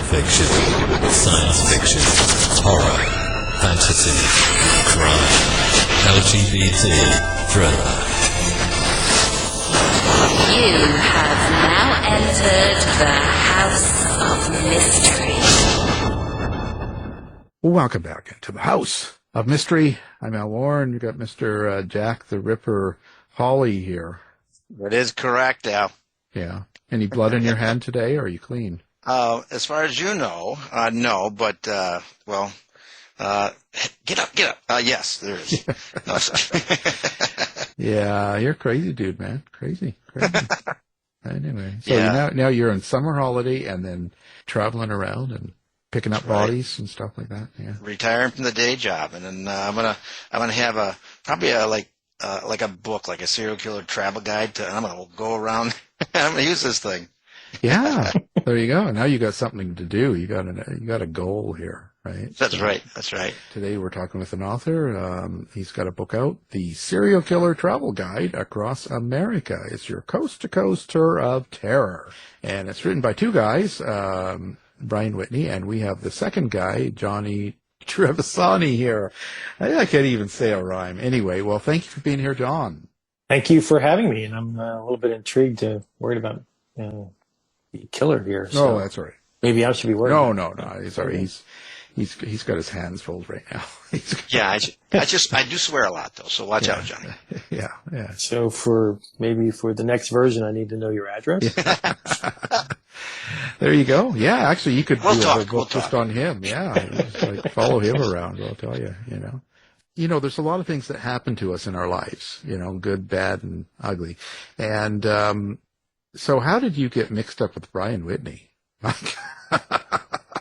fiction, science fiction, horror, fantasy, crime, LGBT, thriller. You have now entered the House of Mystery. Welcome back into the House of Mystery. I'm Al Warren. We've got Mr. Jack the Ripper Hawley here. That is correct, Al. Yeah. Any blood in your hand today, or are you clean? As far as you know, no, but, get up. Yes, there is. No, Yeah, you're crazy, dude, man. Crazy. Anyway, so yeah. now you're on summer holiday and then traveling around and picking up bodies and stuff like that. Yeah. Retiring from the day job, and then I'm gonna have probably a book, like a serial killer travel guide, and I'm gonna go around. I'm gonna use this thing. Yeah, there you go. Now you got something to do. You got a goal here, right? That's right. Today we're talking with an author. He's got a book out, The Serial Killer Travel Guide Across America. It's your coast-to-coast tour of terror. And it's written by two guys, Brian Whitney, and we have the second guy, Johnny Trevisani here. I can't even say a rhyme. Anyway, well, thank you for being here, John. Thank you for having me, and I'm a little bit intrigued, worried about the killer here. So Oh, that's all right. maybe I should be worried. No. He's all right. He's got his hands full right now. Yeah, I do swear a lot though, so watch out, Johnny. Yeah. So for the next version, I need to know your address. There you go. Yeah, actually, you could do a book just talk. on him. Yeah, just like follow him around. I'll tell you. There's a lot of things that happen to us in our lives. Good, bad, and ugly. And so, how did you get mixed up with Brian Whitney?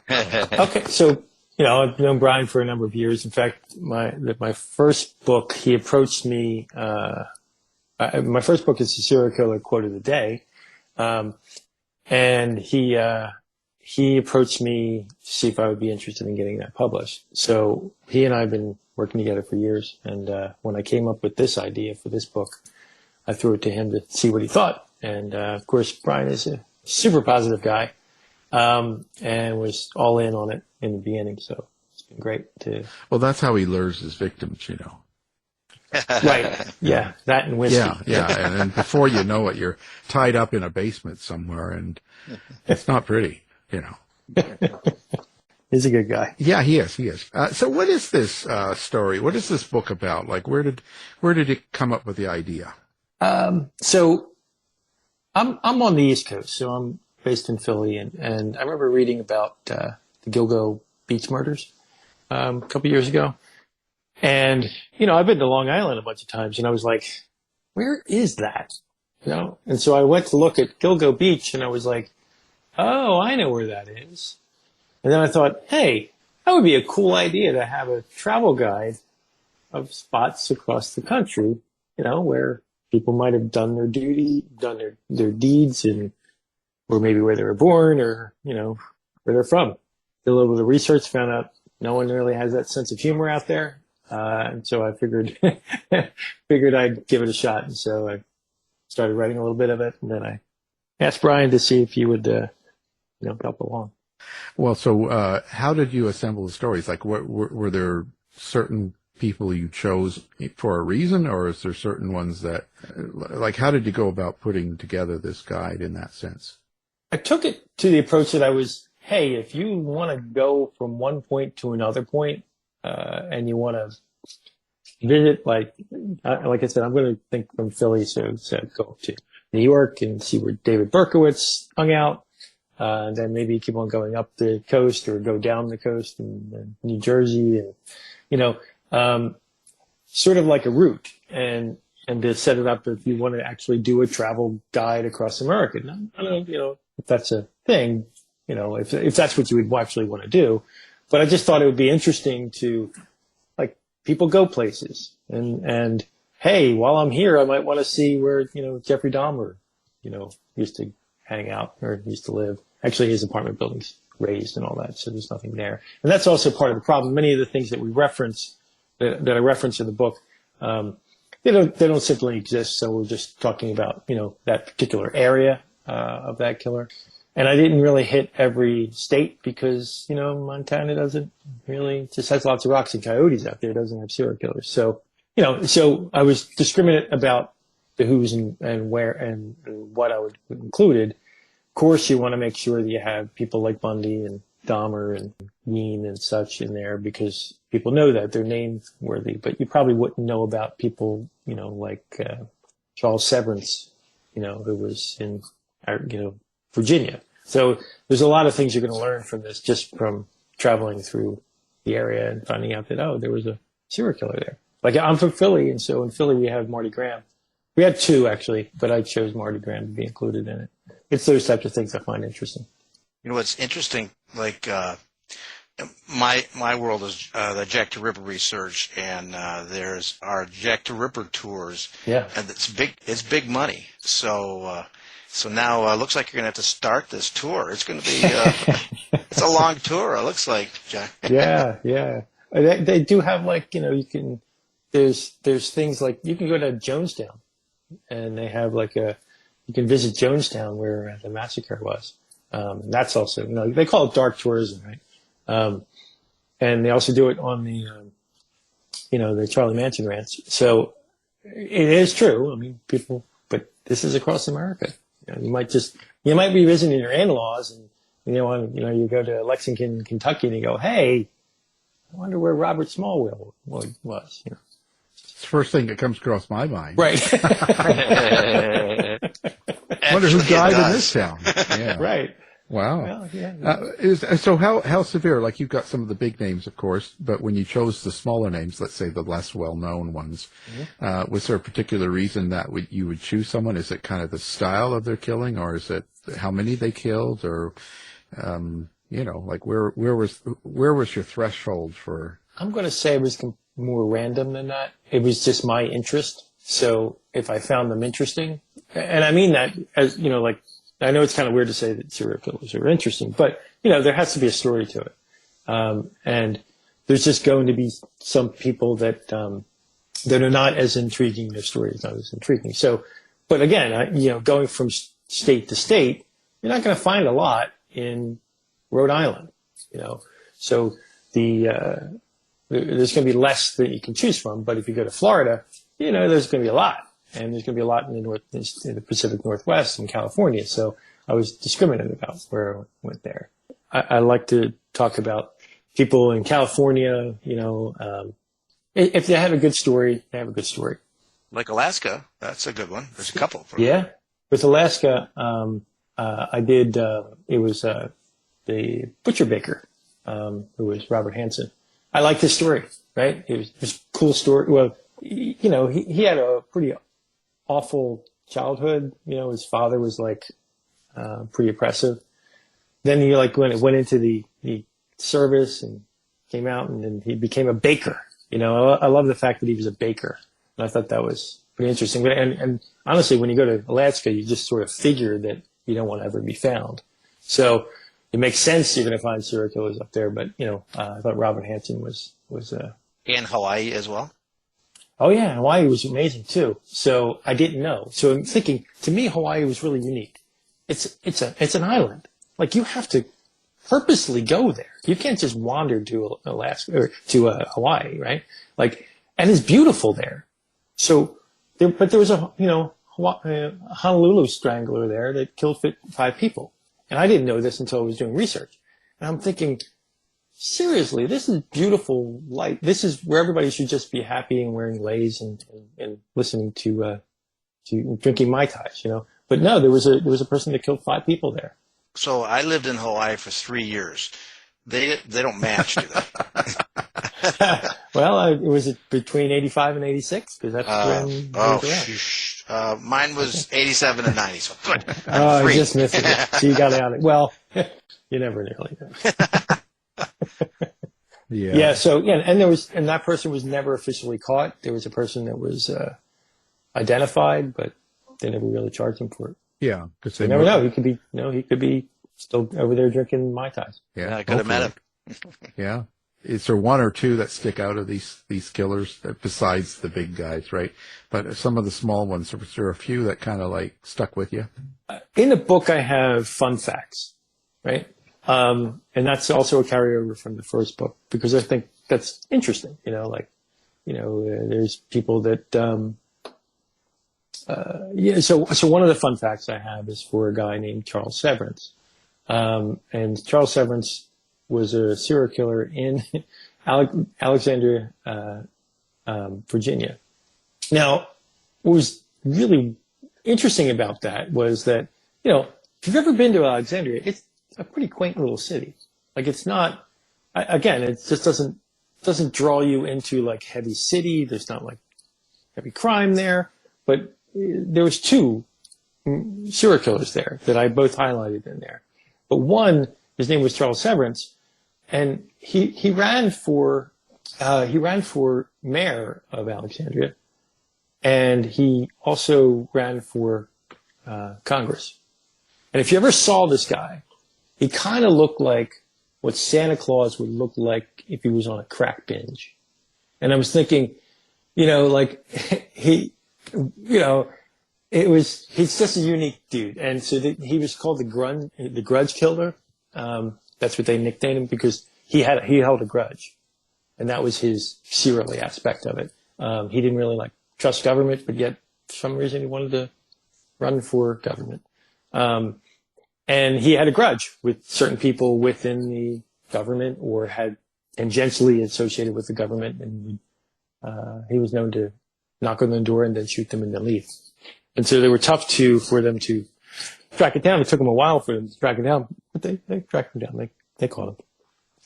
Okay, so I've known Brian for a number of years. In fact, my first book, he approached me. My first book is The Serial Killer Quote of the Day, and he approached me to see if I would be interested in getting that published. So he and I have been working together for years, and when I came up with this idea for this book, I threw it to him to see what he thought. And of course, Brian is a super positive guy, and was all in on it in the beginning. So it's been great to. Well, that's how he lures his victims, Right. Yeah. That and whiskey. Yeah. And then before you know it, you're tied up in a basement somewhere, and it's not pretty, He's a good guy. Yeah, he is. So what is this story? What is this book about? Like, where did it come up with the idea? So I'm on the East Coast, so I'm based in Philly, and I remember reading about the Gilgo beach murders a couple years ago. And, I've been to Long Island a bunch of times, and I was like, where is that? And so I went to look at Gilgo Beach, and I was like, oh, I know where that is. And then I thought, hey, that would be a cool idea to have a travel guide of spots across the country, where people might have done their duty, done their deeds, or maybe where they were born, or, where they're from. Did a little bit of research, found out no one really has that sense of humor out there. And so I figured I'd give it a shot. And so I started writing a little bit of it. And then I asked Brian to see if he would, help along. Well, so how did you assemble the stories? Like, were there certain people you chose for a reason, or is there certain ones that, like, how did you go about putting together this guide in that sense? I took it to the approach that I was, hey, if you want to go from one point to another point, and you want to visit, like I said, I'm going to think from Philly, so go to New York and see where David Berkowitz hung out, and then maybe keep on going up the coast or go down the coast and New Jersey, and sort of like a route, and to set it up if you want to actually do a travel guide across America. Now, I don't know, if that's a thing, if that's what you would actually want to do. But I just thought it would be interesting to, like, people go places, and hey, while I'm here, I might want to see where, Jeffrey Dahmer, used to hang out or used to live. Actually, his apartment building's raised and all that, so there's nothing there. And that's also part of the problem. Many of the things that we reference, that I reference in the book, they don't simply exist. So we're just talking about, that particular area, of that killer. And I didn't really hit every state because, Montana doesn't really, just has lots of rocks and coyotes out there. It doesn't have serial killers. So, so I was discriminate about the who's and where and what I would included. Of course, you want to make sure that you have people like Bundy and Dahmer and Ween and such in there because people know that they're name worthy, but you probably wouldn't know about people, like Charles Severance, who was in, Virginia. So there's a lot of things you're going to learn from this just from traveling through the area and finding out that, there was a serial killer there. Like I'm from Philly, and so in Philly we have Marty Graham. We had two actually, but I chose Marty Graham to be included in it. It's those types of things I find interesting. What's interesting, like my world is the Jack the Ripper research, and there's our Jack the Ripper tours. Yeah, and it's big money. So now looks like you're gonna have to start this tour. It's gonna be it's a long tour. It looks like, Jack. Yeah. They do have you can. There's things like you can go to Jonestown, and they have you can visit Jonestown where the massacre was. That's also they call it dark tourism, right? And they also do it on the the Charlie Manson ranch. So it is true. I mean, but this is across America. You might be visiting your in-laws, and you go to Lexington, Kentucky, and you go, "Hey, I wonder where Robert Smallwill was." It's the first thing that comes across my mind. Right. I wonder who died in this town. Yeah. Right. Wow. Well, yeah. So how severe? Like you've got some of the big names, of course, but when you chose the smaller names, let's say the less well-known ones, was there a particular reason that you would choose someone? Is it kind of the style of their killing, or is it how many they killed, or like where was your threshold for? I'm going to say it was more random than that. It was just my interest. So if I found them interesting, and I mean that as I know it's kind of weird to say that serial killers are interesting, but, there has to be a story to it. And there's just going to be some people that are not as intriguing, their story is not as intriguing. So, but again, going from state to state, you're not going to find a lot in Rhode Island, So there's going to be less that you can choose from, but if you go to Florida, there's going to be a lot. And there's going to be a lot in the Pacific Northwest and California. So I was discriminating about where I went there. I like to talk about people in California, if they have a good story, they have a good story. Like Alaska, that's a good one. There's a couple. Yeah. With Alaska, I did, it was the Butcher Baker, who was Robert Hansen. I liked his story, right? It was a cool story. Well, he had a pretty awful childhood. His father was pretty oppressive. Then he went into the service and came out and then he became a baker. I love the fact that he was a baker. And I thought that was pretty interesting. And honestly, when you go to Alaska, you just sort of figure that you don't want to ever be found. So it makes sense you're going to find serial killers up there. But, I thought Robert Hansen was in Hawaii as well. Oh yeah, Hawaii was amazing too. So I didn't know. So I'm thinking, to me, Hawaii was really unique. It's an island. You have to purposely go there. You can't just wander to Alaska or to Hawaii, right? And it's beautiful there. So there was a Honolulu strangler there that killed 5 people, and I didn't know this until I was doing research. And I'm thinking, seriously, this is beautiful light. This is where everybody should just be happy and wearing leis and listening to drinking Mai Tais, But no, there was a person that killed 5 people there. So I lived in Hawaii for 3 years. They don't match, do they? Well, it was between 85 and 86 because that's when. Mine was 87 and 90. So good. Oh, I just missed it. So you got out of it. Well, you never really know. Yeah. So and that person was never officially caught. There was a person that was identified, but they never really charged him for it. Yeah, because they never know. He could be still over there drinking Mai Tais. Yeah, I could have met him. Yeah. is there one or two that stick out of these killers besides the big guys, right? But some of the small ones, was there a few that kind of like stuck with you? In the book, I have fun facts, right? And that's also a carryover from the first book because I think that's interesting. There's people that, So one of the fun facts I have is for a guy named Charles Severance. And Charles Severance was a serial killer in Alexandria, Virginia. Now, what was really interesting about that was that, if you've ever been to Alexandria, it's a pretty quaint little city. Like it's not, again, it just doesn't draw you into like heavy city. There's not like heavy crime there, but there was two serial killers there that I both highlighted in there. But one, his name was Charles Severance, and he ran for mayor of Alexandria, and he also ran for Congress. And if you ever saw this guy, he kind of looked like what Santa Claus would look like if he was on a crack binge. And I was thinking, he's just a unique dude. And so he was called the grudge killer. That's what they nicknamed him because he held a grudge. And that was his serial aspect of it. He didn't really trust government, but yet for some reason he wanted to run for government. And he had a grudge with certain people within the government or had tangentially associated with the government. And he was known to knock on the door and then shoot them and then leave. And so they were tough for them to track it down. It took them a while for them to track it down, but they tracked him down. They caught him.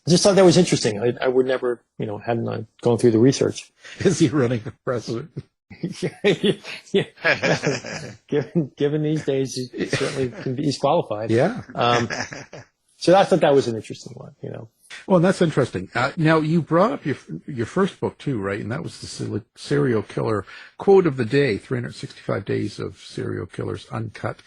I just thought that was interesting. I would never, hadn't I gone through the research. Is he running for president? Yeah. Given these days, he certainly can be qualified. Yeah. So I thought that was an interesting one, Well, and that's interesting. Now, you brought up your first book, too, right? And that was the serial killer quote of the day, 365 Days of Serial Killers Uncut.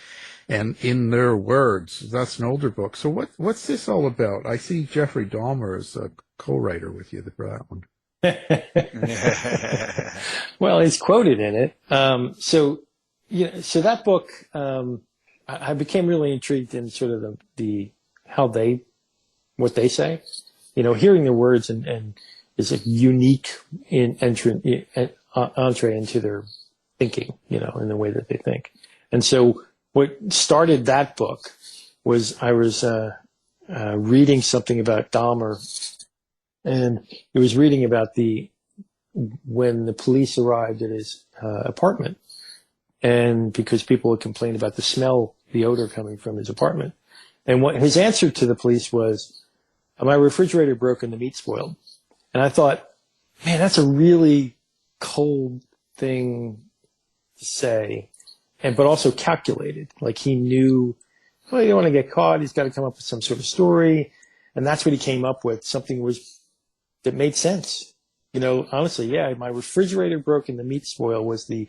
And in their words, that's an older book. So what's this all about? I see Jeffrey Dahmer as a co-writer with you for that one. Well, he's quoted in it. So that book, I became really intrigued in sort of what they say, hearing the words and is a unique entree into their thinking, in the way that they think. And so what started that book was I was reading something about Dahmer, and it was reading about when the police arrived at his apartment, and because people had complained about the odor coming from his apartment. And what his answer to the police was, my refrigerator broke and the meat spoiled. And I thought, man, that's a really cold thing to say, but also calculated. Like he knew, well, you don't want to get caught. He's got to come up with some sort of story. And that's what he came up with. Something that made sense. Honestly, yeah, my refrigerator broke and the meat spoiled was the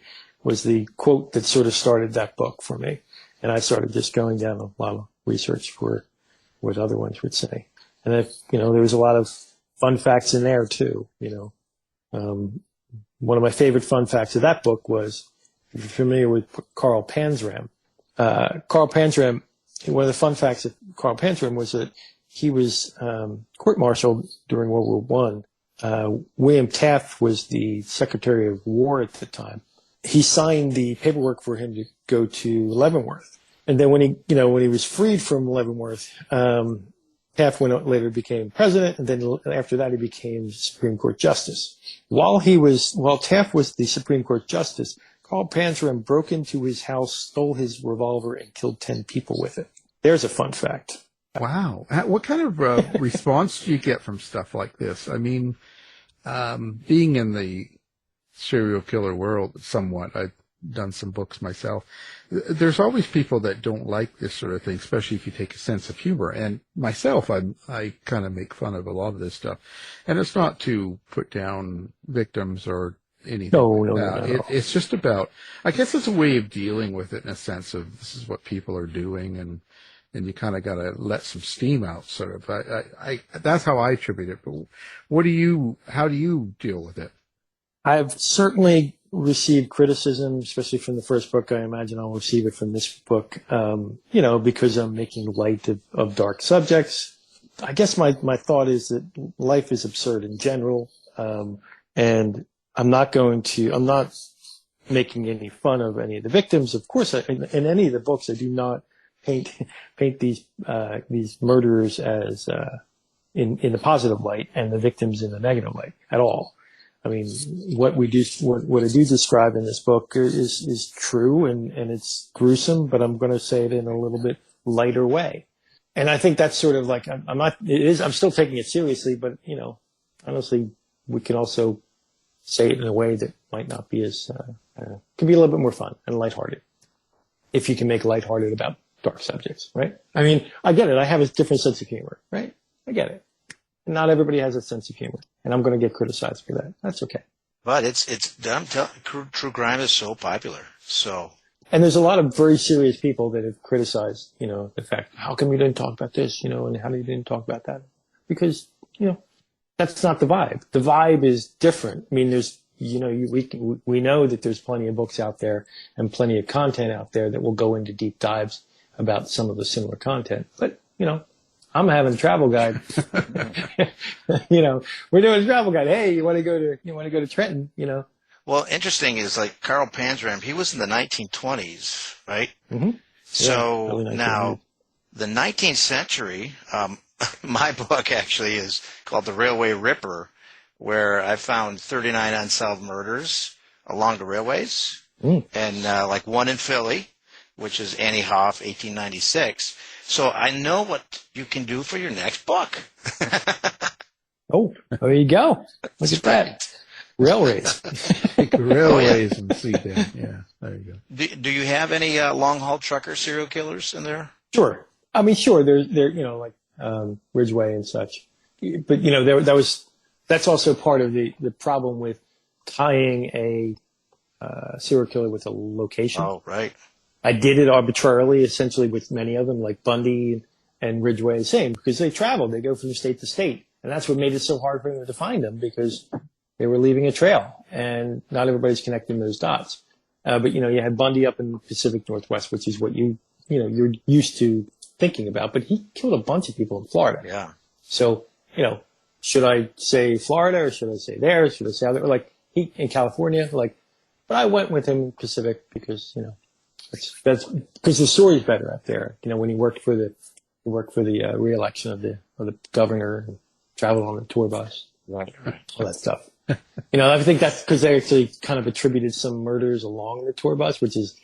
quote that sort of started that book for me. And I started just going down a lot of research for what other ones would say. And there was a lot of fun facts in there too. One of my favorite fun facts of that book was, if you're familiar with Carl Panzram, one of the fun facts of Carl Panzram was that he was court-martialed during World War I. William Taft was the Secretary of War at the time. He signed the paperwork for him to go to Leavenworth. And then when he was freed from Leavenworth, Taft later became president, and then after that he became Supreme Court Justice. While Taft was the Supreme Court Justice, Carl Panzram broke into his house, stole his revolver, and killed 10 people with it. There's a fun fact. Wow. What kind of response do you get from stuff like this? I mean, being in the serial killer world somewhat, I've done some books myself. There's always people that don't like this sort of thing, especially if you take a sense of humor. And myself, I kind of make fun of a lot of this stuff. And it's not to put down victims or anything like that. No. It's just about, I guess it's a way of dealing with it in a sense of this is what people are doing. And and you kind of got to let some steam out, sort of. I that's how I attribute it. But how do you deal with it? I've certainly received criticism, especially from the first book. I imagine I'll receive it from this book, because I'm making light of dark subjects. I guess my thought is that life is absurd in general, and I'm not making any fun of any of the victims. Of course, in any of the books, I do not paint these murderers as in the positive light and the victims in the negative light at all. I mean, what I do describe in this book is true and it's gruesome, but I'm going to say it in a little bit lighter way. And I think that's sort of like, I'm still taking it seriously, but, honestly, we can also say it in a way that might not be as, can be a little bit more fun and lighthearted. If you can make lighthearted about dark subjects, right? I mean, I get it. I have a different sense of humor, right? I get it. Not everybody has a sense of humor, and I'm going to get criticized for that. That's okay. But true crime is so popular. So, and there's a lot of very serious people that have criticized, the fact, how come you didn't talk about this, and how you didn't talk about that? Because, that's not the vibe. The vibe is different. I mean, there's, we know that there's plenty of books out there and plenty of content out there that will go into deep dives about some of the similar content. But, I'm having a travel guide. We're doing a travel guide. Hey, you want to go to Trenton, Well, interesting is like Karl Panzram, he was in the 1920s, right? Mm-hmm. So yeah, now the 19th century, my book actually is called The Railway Ripper, where I found 39 unsolved murders along the railways, and like one in Philly, which is Annie Hoff, 1896. So I know what you can do for your next book. Oh, there you go. Look at that. Railways. Railways and see them. Yeah, there you go. Do you have any long-haul trucker serial killers in there? Sure. I mean, sure. They're like Ridgeway and such. But, that's also part of the problem with tying a serial killer with a location. Oh, right. I did it arbitrarily, essentially, with many of them, like Bundy and Ridgeway, the same, because they traveled. They go from state to state. And that's what made it so hard for them to find them, because they were leaving a trail, and not everybody's connecting those dots. But, you had Bundy up in the Pacific Northwest, which is what you're used to thinking about. But he killed a bunch of people in Florida. Yeah. So, should I say Florida, or should I say there? Should I say other? Like, he in California, but I went with him in Pacific because, that's because the story's better up there. When he worked for the re-election of the governor and traveled on the tour bus, right. All that stuff. I think that's because they actually kind of attributed some murders along the tour bus, which is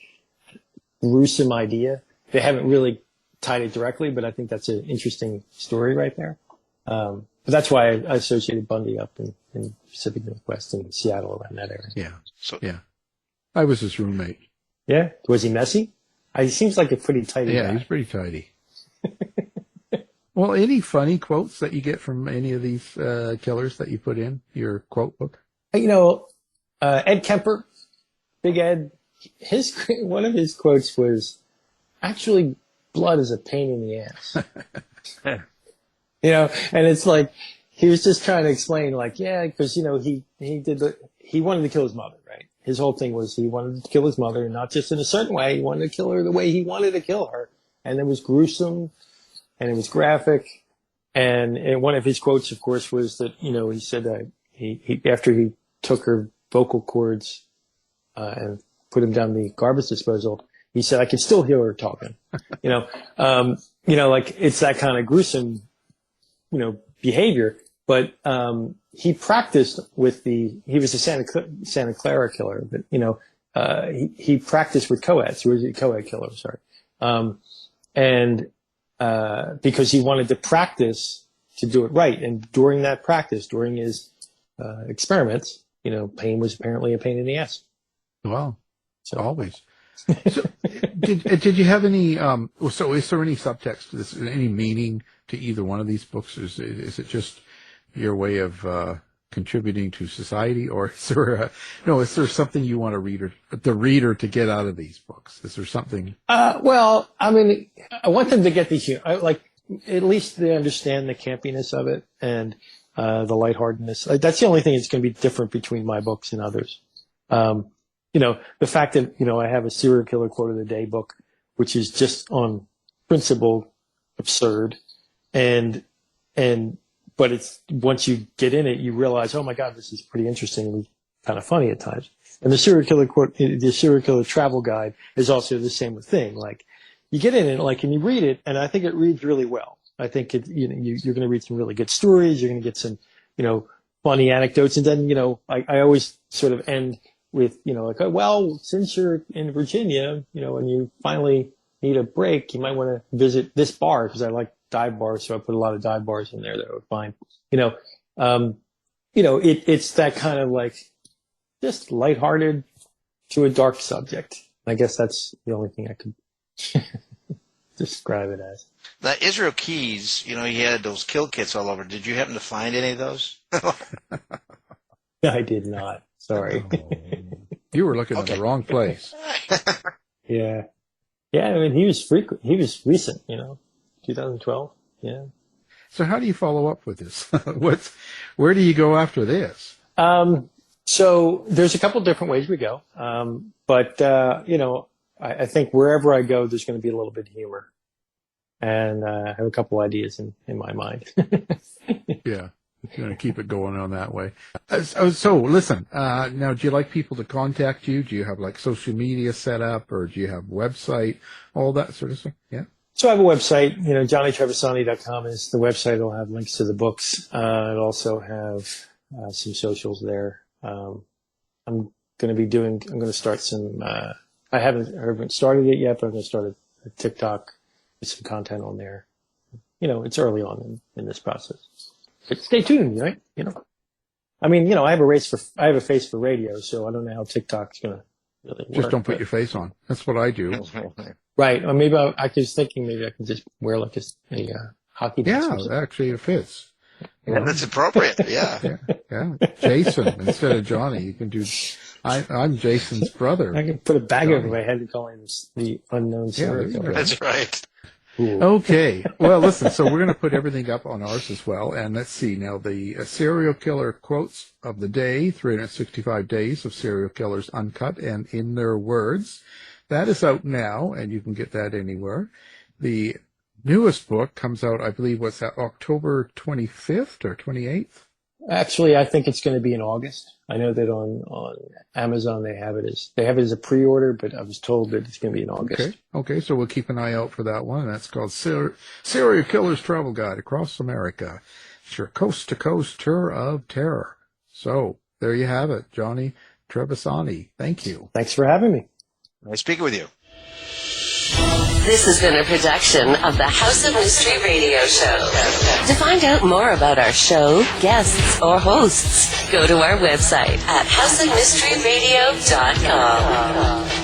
a gruesome idea. They haven't really tied it directly, but I think that's an interesting story right there. But that's why I associated Bundy up in Pacific Northwest and Seattle, around that area. Yeah. Yeah. I was his roommate. Yeah? Was he messy? He seems like a pretty tidy guy. Yeah, he's pretty tidy. Well, any funny quotes that you get from any of these killers that you put in your quote book? Ed Kemper, Big Ed, one of his quotes was, actually, blood is a pain in the ass. And it's like, he was just trying to explain, because, he wanted to kill his mother, right? His whole thing was he wanted to kill his mother, not just in a certain way. He wanted to kill her the way he wanted to kill her. And it was gruesome, and it was graphic. And one of his quotes, of course, was that, he said that he after he took her vocal cords and put them down the garbage disposal, he said, I can still hear her talking. It's that kind of gruesome, behavior. But he practiced he was a Santa Clara killer, but, he practiced with co-eds. He was a co-ed killer, sorry. Because he wanted to practice to do it right. And during that practice, during his experiments, pain was apparently a pain in the ass. Wow. So always. So, did you have any, so is there any subtext to this, any meaning to either one of these books? Is it just your way of contributing to society, or is there something you want the reader to get out of these books? Is there something? Well, I mean, I want them to get at least they understand the campiness of it and the lightheartedness. That's the only thing that's going to be different between my books and others. The fact that, I have a serial killer quote of the day book, which is just on principle absurd. But it's, once you get in it, you realize, oh my God, this is pretty interesting and kind of funny at times. And the serial killer travel guide is also the same thing. Like, you get in it, and you read it, and I think it reads really well. I think you're going to read some really good stories. You're going to get some, funny anecdotes. And then, I always sort of end with, since you're in Virginia, and you finally need a break, you might want to visit this bar, because I like dive bars, so I put a lot of dive bars in there that I would find. It's that kind of just lighthearted to a dark subject. I guess that's the only thing I could describe it as. The Israel Keys, he had those kill kits all over. Did you happen to find any of those? I did not. Sorry. You were looking at the wrong place. Yeah. Yeah, I mean, he was frequent. He was recent, 2012. Yeah. So how do you follow up with this? Where do you go after this? So there's a couple different ways we go. But I think wherever I go, there's going to be a little bit of humor. And I have a couple ideas in my mind. Yeah. You're going to keep it going on that way. So listen, now, do you like people to contact you? Do you have social media set up, or do you have a website, all that sort of stuff? Yeah. So I have a website, JohnnyTrevisani.com is the website. It'll have links to the books. It'll also have some socials there. I'm going to start some, I haven't started it yet, but I'm going to start a TikTok with some content on there. It's early on in this process. But stay tuned, right? I mean, I have a face for radio, so I don't know how TikTok's going to really work. Just don't put your face on. That's what I do. Right. Or maybe I was thinking maybe I can just wear a hockey mask. Yeah, actually it fits. Yeah, that's appropriate. Yeah. Yeah. Jason instead of Johnny. You can do. I'm Jason's brother. I can put a bag over my head and call him the unknown serial killer. That's right. Ooh. Okay. Well, listen, so we're going to put everything up on ours as well. And let's see now, the serial killer quotes of the day, 365 days of serial killers uncut and in their words. That is out now, and you can get that anywhere. The newest book comes out, I believe, October 25th or 28th? Actually, I think it's going to be in August. I know that on Amazon they have it as a pre-order, but I was told that it's going to be in August. Okay, so we'll keep an eye out for that one. That's called Serial Killer's Travel Guide Across America. It's your coast-to-coast tour of terror. So, there you have it, Johnny Trevisani. Thank you. Thanks for having me. Nice speaking with you. This has been a production of the House of Mystery Radio Show. To find out more about our show, guests, or hosts, go to our website at houseofmysteryradio.com.